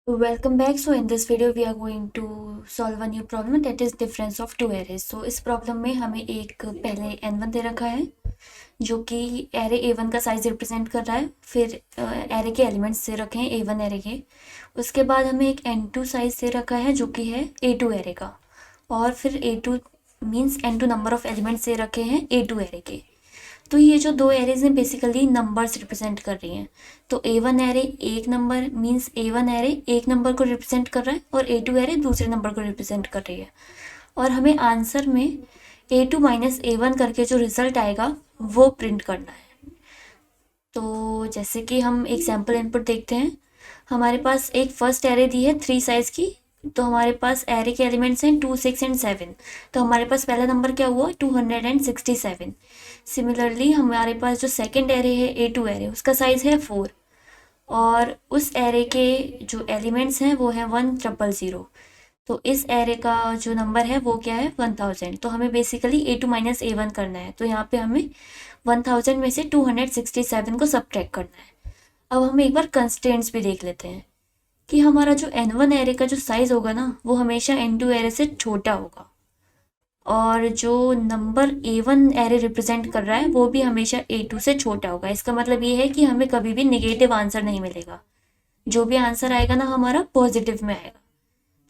Welcome back. So in this video we are going to solve a new problem that is difference of two arrays. So इस problem में हमें एक पहले n1 दे रखा है जो कि एरे a1 का साइज रिप्रेजेंट कर रहा है। फिर एरे के एलिमेंट्स दे रखे हैं a1 एरे के। उसके बाद हमें एक n2 साइज दे रखा है जो कि है a2 एरे का। और फिर a2 means n2 number of elements they रखे हैं a2 एरे के। तो ये जो दो एरेज हैं बेसिकली नंबर्स रिप्रेजेंट कर रही हैं। तो A1 एरे एक नंबर मींस A1 एरे एक नंबर को रिप्रेजेंट कर रहा है और A2 एरे दूसरे नंबर को रिप्रेजेंट कर रही है। और हमें आंसर में A2 माइनस A1 करके जो रिजल्ट आएगा वो प्रिंट करना है। तो जैसे कि हम एक सैम्पल इनपुट देखते हैं, हमारे पास एक फर्स्ट एरे दी है 3 साइज की। तो हमारे पास एरे के एलिमेंट्स हैं 2, 6 एंड 7। तो हमारे पास पहला नंबर क्या हुआ 267। सिमिलरली हमारे पास जो सेकंड एरे है A2 एरे उसका साइज़ है 4 और उस एरे के जो एलिमेंट्स हैं वो हैं 1000। तो इस एरे का जो नंबर है वो क्या है 1000। तो हमें बेसिकली A2 माइनस A1 करना है। तो यहाँ पे हमें 1000 में से 267 को सब्ट्रैक्ट करना है। अब हम एक बार कंस्ट्रेंट्स भी देख लेते हैं कि हमारा जो n1 एरे का जो साइज़ होगा ना वो हमेशा n2 एरे से छोटा होगा और जो नंबर a1 एरे रिप्रेजेंट कर रहा है वो भी हमेशा a2 से छोटा होगा। इसका मतलब ये है कि हमें कभी भी निगेटिव आंसर नहीं मिलेगा, जो भी आंसर आएगा ना हमारा पॉजिटिव में आएगा।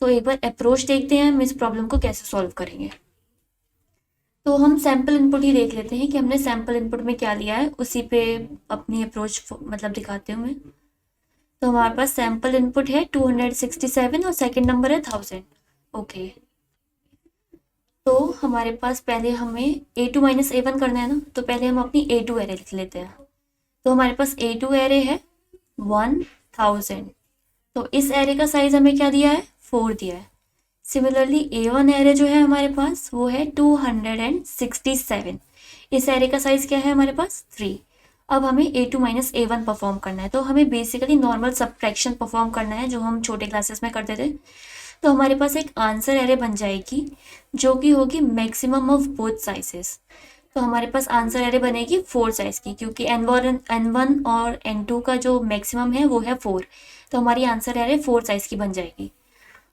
तो एक बार अप्रोच देखते हैं हम इस प्रॉब्लम को कैसे सॉल्व करेंगे। तो हम सैम्पल इनपुट ही देख लेते हैं कि हमने सैम्पल इनपुट में क्या लिया है, उसी पे अपनी अप्रोच मतलब दिखाते हूँ मैं। तो हमारे पास सैम्पल इनपुट है 267 और सेकंड नंबर है 1000। ओके, तो हमारे पास पहले हमें A2 माइनस A1 करना है ना, तो पहले हम अपनी A2 एरे लिख लेते हैं। तो हमारे पास A2 एरे है 1000। तो इस एरे का साइज हमें क्या दिया है 4 दिया है। सिमिलरली A1 एरे जो है हमारे पास वो है 267। इस एरे का साइज क्या है हमारे पास 3। अब हमें A2 माइनस A1 परफॉर्म करना है। तो हमें बेसिकली नॉर्मल सब्ट्रैक्शन परफॉर्म करना है जो हम छोटे क्लासेस में करते थे। तो हमारे पास एक आंसर एरे बन जाएगी जो कि होगी मैक्सिमम ऑफ बोथ साइजेस। तो हमारे पास आंसर एरे बनेगी 4 साइज की, क्योंकि n1 और n2 का जो मैक्सिमम है वो है 4। तो हमारी आंसर एरे 4 साइज की बन जाएगी।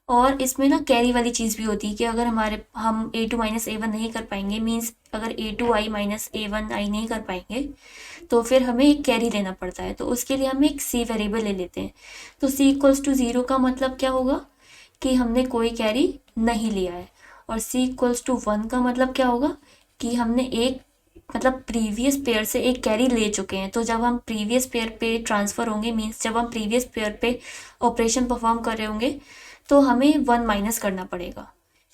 और इसमें ना कैरी वाली चीज़ भी होती है कि अगर हम A2 माइनस A1 नहीं कर पाएंगे, मीन्स अगर A2 आई माइनस A1 आई नहीं कर पाएंगे तो फिर हमें एक कैरी लेना पड़ता है। तो उसके लिए हम एक C वेरिएबल ले लेते हैं। तो C इक्वल्स टू 0 का मतलब क्या होगा कि हमने कोई कैरी नहीं लिया है। और C इक्वल्स टू 1 का मतलब क्या होगा कि हमने एक मतलब प्रीवियस पेयर से एक कैरी ले चुके हैं। तो जब हम प्रीवियस पेयर पे ट्रांसफ़र होंगे, मीन्स जब हम प्रीवियस पेयर पे ऑपरेशन परफॉर्म कर रहे होंगे तो हमें 1 माइनस करना पड़ेगा।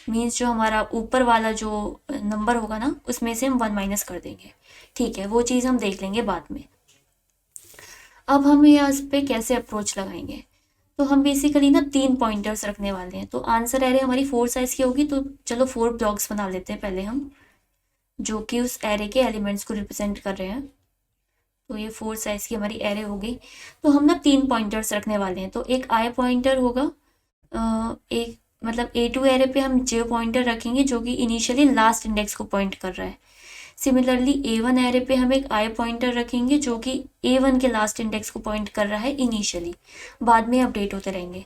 मीन्स जो हमारा ऊपर वाला जो नंबर होगा ना उसमें से हम 1 माइनस कर देंगे। ठीक है, वो चीज़ हम देख लेंगे बाद में। अब हम यहाँ इस पे कैसे अप्रोच लगाएंगे, तो हम बेसिकली ना 3 पॉइंटर्स रखने वाले हैं। तो आंसर एरे हमारी 4 साइज़ की होगी। तो चलो 4 ब्लॉक्स बना लेते हैं पहले हम, जो कि उस एरे के एलिमेंट्स को रिप्रेजेंट कर रहे हैं। तो ये 4 साइज़ की हमारी एरे हो गई। तो हम ना 3 पॉइंटर्स रखने वाले हैं। तो एक आई पॉइंटर होगा, एक मतलब A2 एरे पे हम जे पॉइंटर रखेंगे जो कि इनिशियली लास्ट इंडेक्स को पॉइंट कर रहा है। सिमिलरली A1 एरे पे हम एक आई पॉइंटर रखेंगे जो कि A1 के लास्ट इंडेक्स को पॉइंट कर रहा है इनिशियली, बाद में अपडेट होते रहेंगे।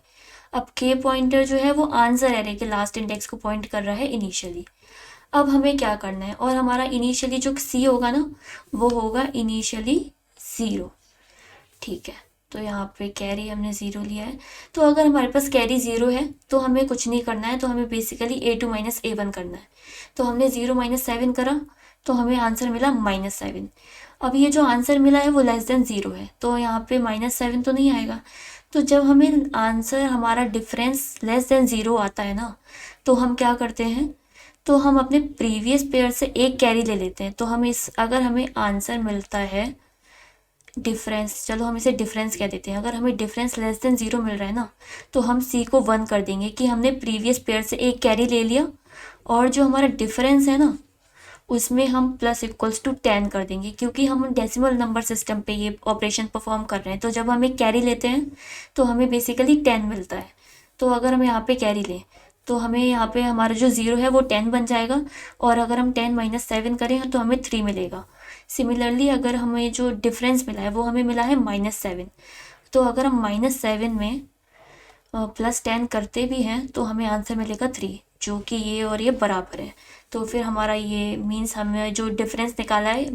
अब K पॉइंटर जो है वो आंसर एरे के लास्ट इंडेक्स को पॉइंट कर रहा है इनिशियली। अब हमें क्या करना है, और हमारा इनिशियली जो C होगा ना वो होगा इनिशियली 0। ठीक है, तो यहाँ पे कैरी हमने 0 लिया है। तो अगर हमारे पास कैरी 0 है तो हमें कुछ नहीं करना है, तो हमें बेसिकली A2 माइनस A1 करना है। तो हमने 0 माइनस 7 करा तो हमें आंसर मिला -7। अब ये जो आंसर मिला है वो लेस देन 0 है, तो यहाँ पे -7 तो नहीं आएगा। तो जब हमें आंसर हमारा डिफरेंस लेस देन 0 आता है ना, तो हम क्या करते हैं, तो हम अपने प्रीवियस पेयर से एक कैरी ले लेते हैं। तो हम अगर हमें आंसर मिलता है डिफरेंस, चलो हम इसे डिफरेंस कह देते हैं। अगर हमें डिफरेंस लेस देन 0 मिल रहा है ना, तो हम C को 1 कर देंगे कि हमने प्रीवियस पेयर से एक कैरी ले लिया, और जो हमारा डिफरेंस है ना उसमें हम प्लस इक्वल्स टू 10 कर देंगे, क्योंकि हम डेसिमल नंबर सिस्टम पे ये ऑपरेशन परफॉर्म कर रहे हैं। तो जब हम एक कैरी लेते हैं तो हमें बेसिकली 10 मिलता है। तो अगर हम यहाँ पे कैरी लें तो हमें यहाँ पे हमारा जो 0 है वो 10 बन जाएगा, और अगर हम 10 माइनस 7 करें तो हमें 3 मिलेगा। सिमिलरली अगर हमें जो डिफरेंस मिला है वो हमें मिला है -7। तो अगर हम -7 में +10 करते भी हैं तो हमें आंसर मिलेगा 3, जो कि ये और ये बराबर है। तो फिर हमारा ये मीन्स हमें जो डिफरेंस निकाला है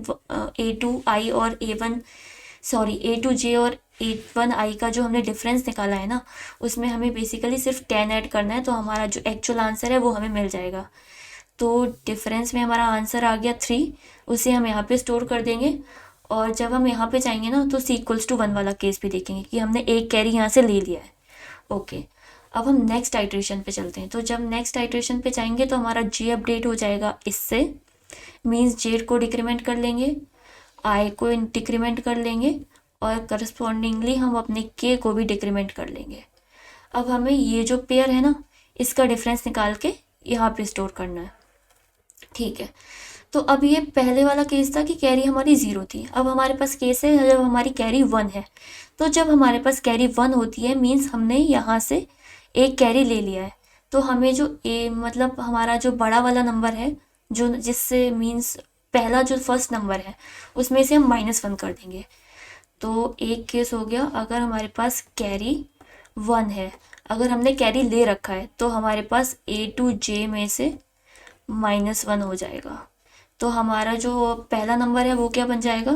A2I और A1 सॉरी A2J और A1I का जो हमने डिफरेंस निकाला है ना, उसमें हमें बेसिकली सिर्फ 10 ऐड करना है, तो हमारा जो एक्चुअल आंसर है वो हमें मिल जाएगा। तो डिफरेंस में हमारा आंसर आ गया 3, उसे हम यहाँ पे स्टोर कर देंगे। और जब हम यहाँ पे जाएंगे ना तो C=1 वाला केस भी देखेंगे कि हमने एक कैरी यहाँ से ले लिया है। ओके, अब हम नेक्स्ट आइट्रेशन पे चलते हैं। तो जब नेक्स्ट आइट्रेशन पे जाएंगे तो हमारा J अपडेट हो जाएगा इससे, मीन्स J को डिक्रीमेंट कर लेंगे, I को डिक्रीमेंट कर लेंगे और करस्पॉन्डिंगली हम अपने K को भी डिक्रीमेंट कर लेंगे। अब हमें ये जो पेयर है ना, इसका डिफरेंस निकाल के यहाँ पे स्टोर करना है। ठीक है, तो अब ये पहले वाला केस था कि कैरी हमारी 0 थी। अब हमारे पास केस है जब हमारी कैरी 1 है। तो जब हमारे पास कैरी 1 होती है मीन्स हमने यहाँ से एक कैरी ले लिया है। तो हमें जो मतलब हमारा जो बड़ा वाला नंबर है, जो जिससे मीन्स पहला जो फर्स्ट नंबर है उसमें से हम -1 कर देंगे। तो एक केस हो गया, अगर हमारे पास कैरी 1 है, अगर हमने कैरी ले रखा है तो हमारे पास A2J में से -1 हो जाएगा। तो हमारा जो पहला नंबर है वो क्या बन जाएगा,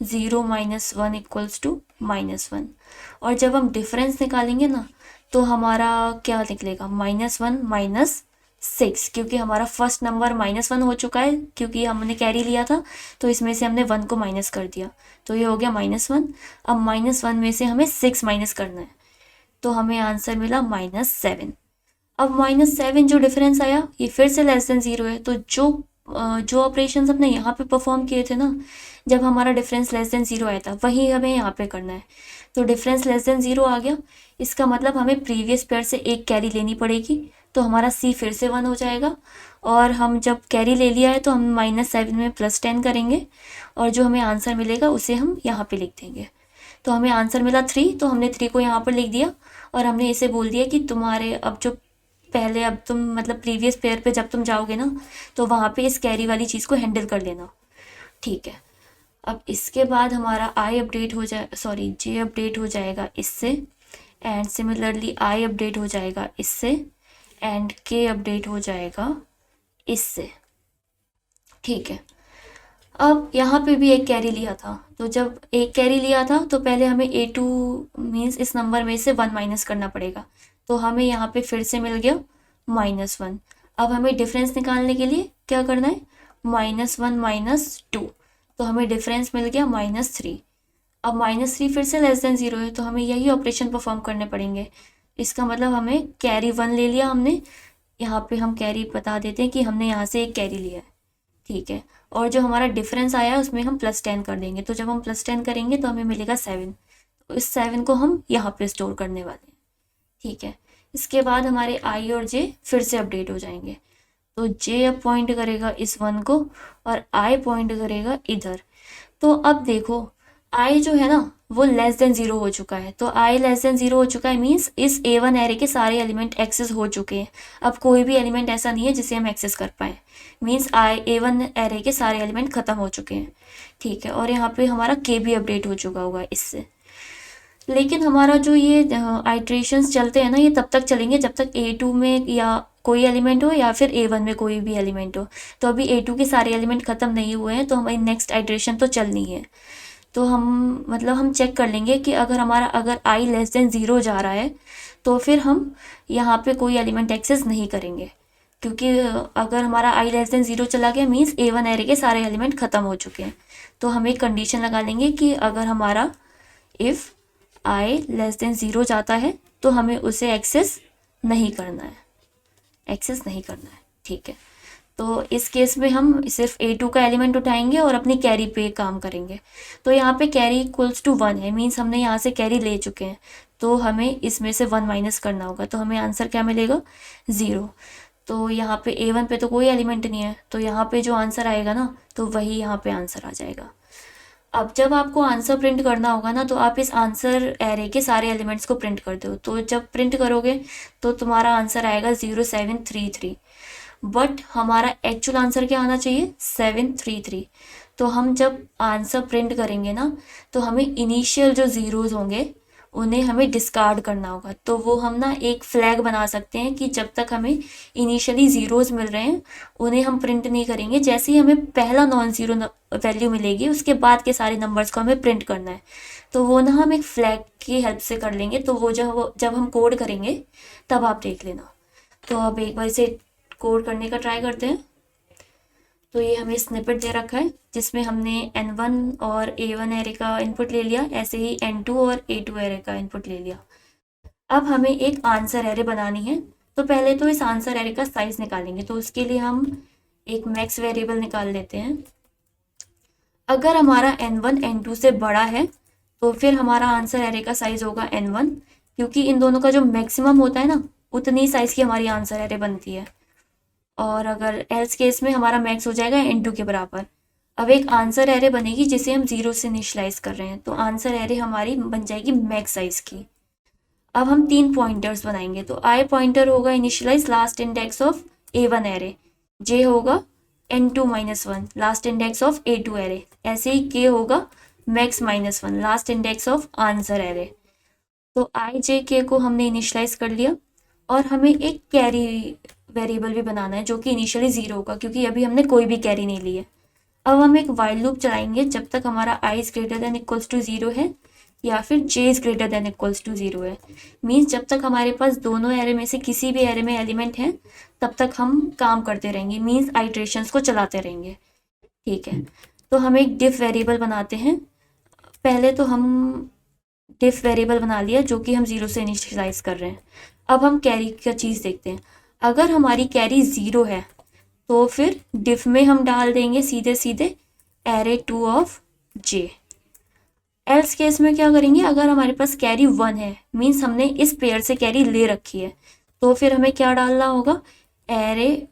0 - 1 = -1। और जब हम डिफरेंस निकालेंगे ना तो हमारा क्या निकलेगा, -1 - 6, क्योंकि हमारा फर्स्ट नंबर -1 हो चुका है क्योंकि हमने कैरी लिया था, तो इसमें से हमने 1 को माइनस कर दिया, तो ये हो गया -1। अब -1 में से हमें 6 माइनस करना है, तो हमें आंसर मिला -7। अब -7 जो डिफरेंस आया ये फिर से <0 है। तो जो ऑपरेशंस हमने यहाँ पे परफॉर्म किए थे ना, जब हमारा डिफरेंस <0 आया था, वही हमें यहाँ पे करना है। तो डिफरेंस <0 आ गया, इसका मतलब हमें प्रीवियस पेयर से एक कैरी लेनी पड़ेगी, तो हमारा C फिर से 1 हो जाएगा। और हम जब कैरी ले लिया है तो हम -7 में +10 करेंगे और जो हमें आंसर मिलेगा उसे हम यहाँ पे लिख देंगे। तो हमें आंसर मिला 3, तो हमने 3 को यहाँ पर लिख दिया और हमने इसे बोल दिया कि तुम्हारे अब जो पहले अब तुम मतलब प्रीवियस पेयर पे जब तुम जाओगे ना तो वहाँ पे इस कैरी वाली चीज़ को हैंडल कर लेना। ठीक है, अब इसके बाद हमारा J अपडेट हो जाएगा इससे, एंड सिमिलरली I अपडेट हो जाएगा इससे, एंड K अपडेट हो जाएगा इससे। ठीक है, अब यहाँ पे भी एक कैरी लिया था, तो जब एक कैरी लिया था तो पहले हमें A2 मीन्स इस नंबर में से 1 माइनस करना पड़ेगा, तो हमें यहाँ पे फिर से मिल गया -1। अब हमें डिफरेंस निकालने के लिए क्या करना है, -1 - 2, तो हमें डिफरेंस मिल गया -3। अब -3 फिर से <0 है, तो हमें यही ऑपरेशन परफॉर्म करने पड़ेंगे। इसका मतलब हमें कैरी 1 ले लिया हमने, यहाँ पे हम कैरी बता देते हैं कि हमने यहाँ से एक कैरी लिया है। ठीक है, और जो हमारा डिफरेंस आया है उसमें हम +10 कर देंगे, तो जब हम +10 करेंगे तो हमें मिलेगा 7, तो इस 7 को हम यहाँ पे स्टोर करने वाले हैं। ठीक है, इसके बाद हमारे I और J फिर से अपडेट हो जाएंगे, तो J अब पॉइंट करेगा इस 1 को और I पॉइंट करेगा इधर। तो अब देखो I जो है ना वो <0 हो चुका है, तो I <0 हो चुका है मीन्स इस A1 एरे के सारे एलिमेंट एक्सेस हो चुके हैं। अब कोई भी एलिमेंट ऐसा नहीं है जिसे हम एक्सेस कर पाए, मीन्स A1 एरे के सारे एलिमेंट ख़त्म हो चुके हैं। ठीक है, और यहाँ पे हमारा K भी अपडेट हो चुका होगा इससे। लेकिन हमारा जो ये आइट्रेशंस चलते हैं ना ये तब तक चलेंगे जब तक A2 में या कोई एलिमेंट हो या फिर A1 में कोई भी एलिमेंट हो। तो अभी A2 के सारे एलिमेंट ख़त्म नहीं हुए हैं, तो हमारी नेक्स्ट आइट्रेशन तो चलनी है। तो हम चेक कर लेंगे कि अगर I <0 जा रहा है तो फिर हम यहाँ पे कोई एलिमेंट एक्सेस नहीं करेंगे, क्योंकि अगर हमारा I <0 चला गया मीन्स A1 एरे के सारे एलिमेंट ख़त्म हो चुके हैं। तो हम एक कंडीशन लगा लेंगे कि अगर हमारा इफ़ I <0 जाता है तो हमें उसे एक्सेस नहीं करना है। ठीक है, तो इस केस में हम सिर्फ A2 का एलिमेंट उठाएंगे और अपनी कैरी पे काम करेंगे। तो यहाँ पे कैरी = 1 है, मीन्स हमने यहाँ से कैरी ले चुके हैं, तो हमें इसमें से 1 माइनस करना होगा, तो हमें आंसर क्या मिलेगा 0। तो यहाँ पे A1 पे तो कोई एलिमेंट नहीं है, तो यहाँ पे जो आंसर आएगा ना तो वही यहाँ पे आंसर आ जाएगा। अब जब आपको आंसर प्रिंट करना होगा ना तो आप इस आंसर एरे के सारे एलिमेंट्स को प्रिंट कर दो, तो जब प्रिंट करोगे तो तुम्हारा आंसर आएगा 0733, बट हमारा एक्चुअल आंसर क्या आना चाहिए 733। तो हम जब आंसर प्रिंट करेंगे ना तो हमें इनिशियल जो ज़ीरोज़ होंगे उन्हें हमें डिस्कार्ड करना होगा। तो वो हम ना एक फ्लैग बना सकते हैं कि जब तक हमें इनिशियली ज़ीरोज़ मिल रहे हैं उन्हें हम प्रिंट नहीं करेंगे। जैसे ही हमें पहला नॉन ज़ीरो वैल्यू मिलेगी उसके बाद के सारे नंबर्स को हमें प्रिंट करना है। तो वो ना हम एक फ्लैग की हेल्प से कर लेंगे। तो वो जब हम कोड करेंगे तब आप देख लेना। तो अब एक बार इसे कोड करने का ट्राई करते हैं। तो ये हमें स्निपेट दे रखा है जिसमें हमने n1 और a1 एरे का इनपुट ले लिया, ऐसे ही n2 और a2 एरे का इनपुट ले लिया। अब हमें एक आंसर एरे बनानी है। तो पहले तो इस आंसर एरे का साइज निकालेंगे। तो उसके लिए हम एक मैक्स वेरिएबल निकाल लेते हैं। अगर हमारा n1 n2 से बड़ा है तो फिर हमारा आंसर एरे का साइज होगा n1, क्योंकि इन दोनों का जो मैक्सिमम होता है ना उतनी साइज की हमारी आंसर एरे बनती है। और अगर एल्स केस में हमारा मैक्स हो जाएगा n2 के बराबर। अब एक आंसर एरे बनेगी जिसे हम 0 से इनिशलाइज कर रहे हैं। तो आंसर एरे हमारी बन जाएगी मैक्स साइज की। अब हम 3 पॉइंटर्स बनाएंगे। तो आई पॉइंटर होगा initialise last index of a1 array, J होगा n2 minus one last index of a2 array, ऐसे ही k होगा max minus one last index of answer array. तो आई जे के को हमने इनिशलाइज कर लिया और हमें एक कैरी वेरिएबल भी बनाना है जो कि इनिशियली 0 होगा, क्योंकि अभी हमने कोई भी कैरी नहीं ली है। अब हम एक वाइल लूप चलाएंगे जब तक हमारा i is greater than equals to 0 है या फिर j is greater than equals to 0 है। मीन्स जब तक हमारे पास दोनों एरे में से किसी भी एरे में एलिमेंट है तब तक हम काम करते रहेंगे, मीन्स आइट्रेशंस को चलाते रहेंगे। ठीक है, तो हम एक डिफ वेरिएबल बनाते हैं। पहले तो हम डिफ वेरिएबल बना लिया जो कि हम 0 से इनिशियलाइज कर रहे हैं। अब हम कैरी का चीज़ देखते हैं। अगर हमारी कैरी 0 है तो फिर डिफ में हम डाल देंगे सीधे सीधे array 2 of J. Else case में क्या करेंगे, अगर हमारे पास कैरी 1 है मीन्स हमने इस पेयर से कैरी ले रखी है, तो फिर हमें क्या डालना होगा, एरे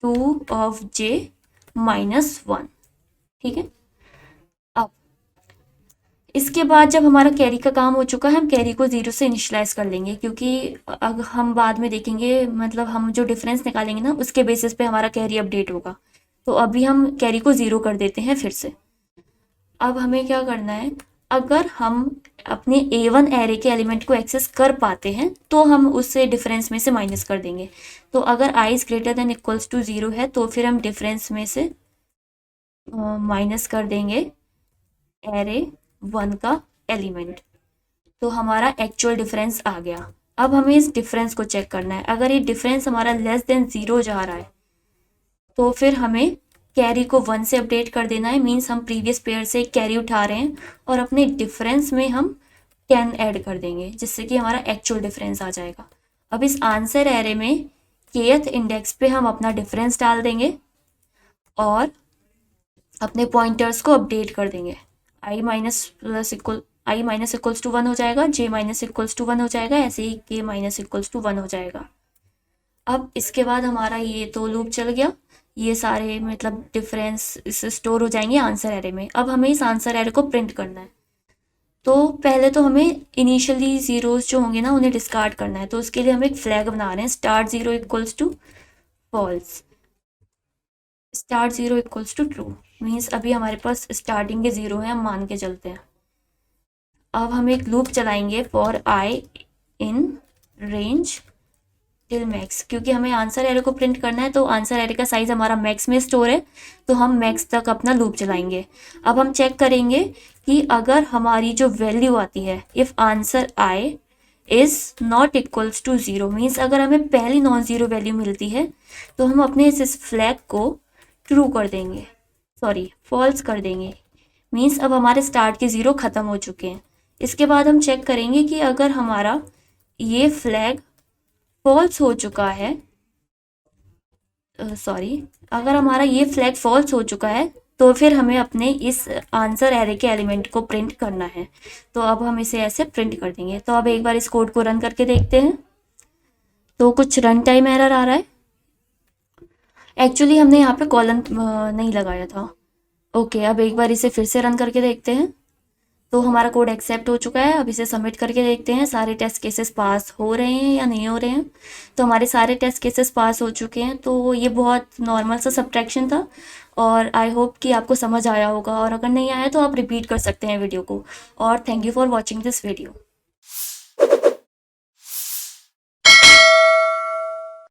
2 ऑफ जे माइनस 1। ठीक है, अब इसके बाद जब हमारा कैरी का काम हो चुका है हम कैरी को 0 से इनिशियलाइज कर लेंगे, क्योंकि अगर हम बाद में देखेंगे मतलब हम जो डिफरेंस निकालेंगे ना उसके बेसिस पे हमारा कैरी अपडेट होगा। तो अभी हम कैरी को 0 कर देते हैं फिर से। अब हमें क्या करना है, अगर हम अपने a1 एरे के एलिमेंट को एक्सेस कर पाते हैं तो हम उससे डिफरेंस में से माइनस कर देंगे। तो अगर i is greater than equals to 0 है तो फिर हम डिफरेंस में से माइनस कर देंगे एरे 1 का एलिमेंट। तो हमारा एक्चुअल डिफरेंस आ गया। अब हमें इस डिफरेंस को चेक करना है। अगर ये डिफरेंस हमारा लेस देन 0 जा रहा है तो फिर हमें कैरी को 1 से अपडेट कर देना है, मीन्स हम प्रीवियस पेयर से कैरी उठा रहे हैं और अपने डिफरेंस में हम 10 ऐड कर देंगे जिससे कि हमारा एक्चुअल डिफरेंस आ जाएगा। अब इस आंसर एरे में kth इंडेक्स पे हम अपना डिफरेंस डाल देंगे और अपने पॉइंटर्स को अपडेट कर देंगे। i माइनस इक्वल्स टू 1 हो जाएगा, j माइनस इक्वल्स टू 1 हो जाएगा, ऐसे ही k माइनस इक्वल्स टू 1 हो जाएगा। अब इसके बाद हमारा ये तो लूप चल गया, ये सारे मतलब डिफरेंस इससे स्टोर हो जाएंगे आंसर एरे में। अब हमें इस आंसर एरे को प्रिंट करना है। तो पहले तो हमें इनिशियली ज़ीरोज़ जो होंगे ना उन्हें डिस्कार्ड करना है। तो उसके लिए हम एक फ्लैग बना रहे हैं, start 0 equals to false, start 0 equals to true. Means अभी हमारे पास स्टार्टिंग के 0 हैं, हम मान के चलते हैं। अब हम एक लूप चलाएंगे for I in range till max, क्योंकि हमें आंसर एरे को प्रिंट करना है तो आंसर एरे का साइज हमारा मैक्स में स्टोर है, तो हम मैक्स तक अपना लूप चलाएंगे। अब हम चेक करेंगे कि अगर हमारी जो वैल्यू आती है if answer I is not equals to 0, means अगर हमें पहली नॉन ज़ीरो वैल्यू मिलती है तो हम अपने इस फ्लैग को ट्रू कर देंगे, सॉरी फॉल्स कर देंगे। मीन्स अब हमारे स्टार्ट के 0 ख़त्म हो चुके हैं। इसके बाद हम चेक करेंगे कि अगर हमारा ये फ्लैग फॉल्स हो चुका है, अगर हमारा ये फ्लैग फॉल्स हो चुका है तो फिर हमें अपने इस आंसर एरे के एलिमेंट को प्रिंट करना है। तो अब हम इसे ऐसे प्रिंट कर देंगे। तो अब एक बार इस कोड को रन करके देखते हैं। तो कुछ रन टाइम एरर आ रहा है, एक्चुअली हमने यहाँ पे कॉलन नहीं लगाया था। ओके, अब एक बार इसे फिर से रन करके देखते हैं। तो हमारा कोड एक्सेप्ट हो चुका है। अब इसे सबमिट करके देखते हैं सारे टेस्ट केसेस पास हो रहे हैं या नहीं हो रहे हैं। तो हमारे सारे टेस्ट केसेस पास हो चुके हैं। तो ये बहुत नॉर्मल सा सब्ट्रैक्शन था और आई होप कि आपको समझ आया होगा, और अगर नहीं आया तो आप रिपीट कर सकते हैं वीडियो को। और thank you for watching this video.